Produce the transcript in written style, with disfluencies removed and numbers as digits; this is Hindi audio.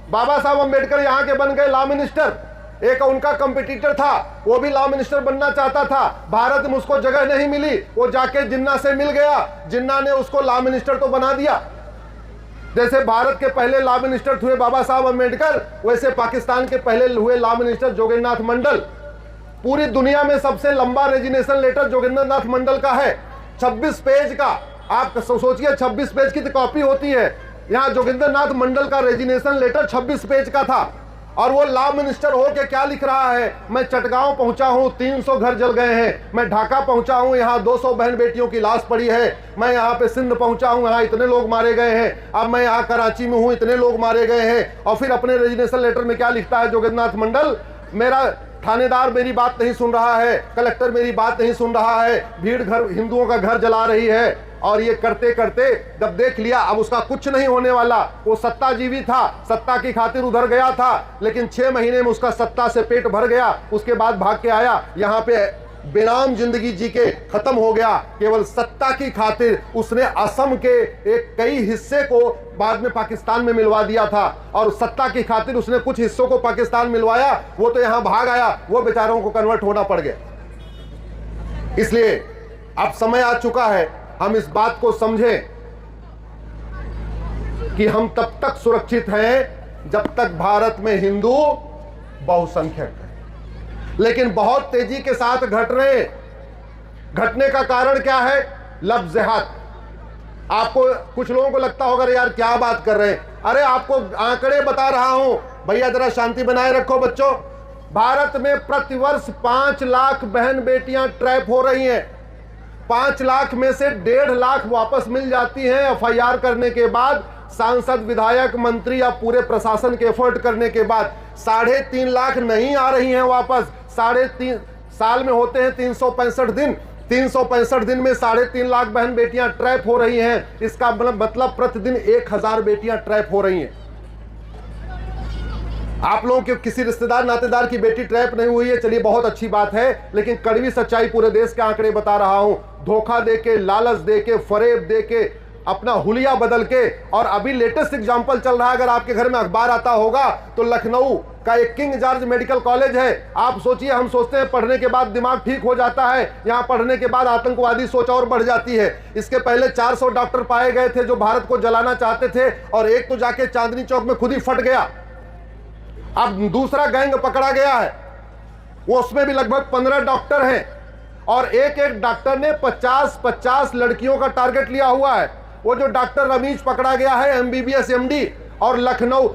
बाबा साहब अम्बेडकर यहाँ के बन गए लॉ मिनिस्टर। एक उनका कंपटीटर था, वो भी लॉ मिनिस्टर बनना चाहता था, भारत में उसको जगह नहीं मिली, वो जाके जिन्ना से मिल गया, जिन्ना ने उसको लॉ मिनिस्टर तो बना दिया। जैसे भारत के पहले लॉ मिनिस्टर हुए बाबा साहब अम्बेडकर, वैसे पाकिस्तान के पहले हुए लॉ मिनिस्टर जोगेंद्रनाथ मंडल। पूरी दुनिया में सबसे लंबा रेजिग्नेशन लेटर जोगेंद्रनाथ मंडल का है, 26 पेज का। आप सोचिए 26 पेज की तो कॉपी होती है, यहाँ जोगेंद्रनाथ मंडल का रेजिग्नेशन लेटर 26 पेज का था। और वो लॉ मिनिस्टर हो के क्या लिख रहा है, मैं चटगांव पहुंचा हूं, 300 घर जल गए हैं, मैं ढाका पहुंचा हूं, यहाँ 200 बहन बेटियों की लाश पड़ी है, मैं यहाँ पे सिंध पहुंचा हूं, यहाँ इतने लोग मारे गए हैं, अब मैं यहाँ कराची में हूं, इतने लोग मारे गए हैं। और फिर अपने रेजिग्नेशन लेटर में क्या लिखता है जोगेंद्रनाथ मंडल, मेरा थानेदार मेरी बात नहीं सुन रहा है, कलेक्टर मेरी बात नहीं सुन रहा है, भीड़ घर हिंदुओं का घर जला रही है। और ये करते करते जब देख लिया अब उसका कुछ नहीं होने वाला, वो सत्ताजीवी था, सत्ता की खातिर उधर गया था, लेकिन 6 महीने में उसका सत्ता से पेट भर गया। उसके बाद भाग के आया, यहाँ पे बेनाम जिंदगी जी के खत्म हो गया। केवल सत्ता की खातिर उसने असम के एक कई हिस्से को बाद में पाकिस्तान में मिलवा दिया था, और सत्ता की खातिर उसने कुछ हिस्सों को पाकिस्तान मिलवाया, वो तो यहां भाग आया, वो बेचारों को कन्वर्ट होना पड़ गया। इसलिए अब समय आ चुका है हम इस बात को समझें कि हम तब तक सुरक्षित हैं जब तक भारत में हिंदू बहुसंख्यक है, लेकिन बहुत तेजी के साथ घट रहे। घटने का कारण क्या है? लफ्ज़ जिहाद। आपको कुछ लोगों को लगता होगा यार क्या बात कर रहे हैं, अरे आपको आंकड़े बता रहा हूं, भैया जरा शांति बनाए रखो बच्चों। भारत में प्रतिवर्ष 5 लाख बहन बेटियां ट्रैप हो रही हैं। 5 लाख में से 1.5 लाख वापस मिल जाती हैं एफआईआर करने के बाद, सांसद विधायक मंत्री या पूरे प्रशासन के एफर्ट करने के बाद। 3.5 लाख नहीं आ रही हैं वापस। 3.5 साल में होते हैं 365 दिन, 365 दिन में 3.5 लाख बहन बेटियां ट्रैप हो रही हैं। इसका मतलब प्रतिदिन 1000 बेटियां ट्रैप हो रही हैं। आप लोगों के किसी रिश्तेदार नातेदार की बेटी ट्रैप नहीं हुई है, चलिए बहुत अच्छी बात है, लेकिन कड़वी सच्चाई पूरे देश के आंकड़े बता रहा हूं। धोखा देके, लालच देके, फरेब देके, अपना हुलिया बदल के, और अभी लेटेस्ट एग्जांपल चल रहा है, अगर आपके घर में अखबार आता होगा तो लखनऊ का एक किंग जॉर्ज मेडिकल कॉलेज है। आप सोचिए, हम सोचते हैं पढ़ने के बाद दिमाग ठीक हो जाता है, यहाँ पढ़ने के बाद आतंकवादी सोच और बढ़ जाती है। इसके पहले 400 डॉक्टर पाए गए थे जो भारत को जलाना चाहते थे, और एक तो जाके चांदनी चौक में खुद ही फट गया। अब दूसरा गैंग पकड़ा गया है, वो उसमें भी लगभग 15 डॉक्टर हैं, और एक एक डॉक्टर ने 50-50 लड़कियों का टारगेट लिया हुआ है। वो जो डॉक्टर रमीज पकड़ा गया है, MBBS MD, और लखनऊ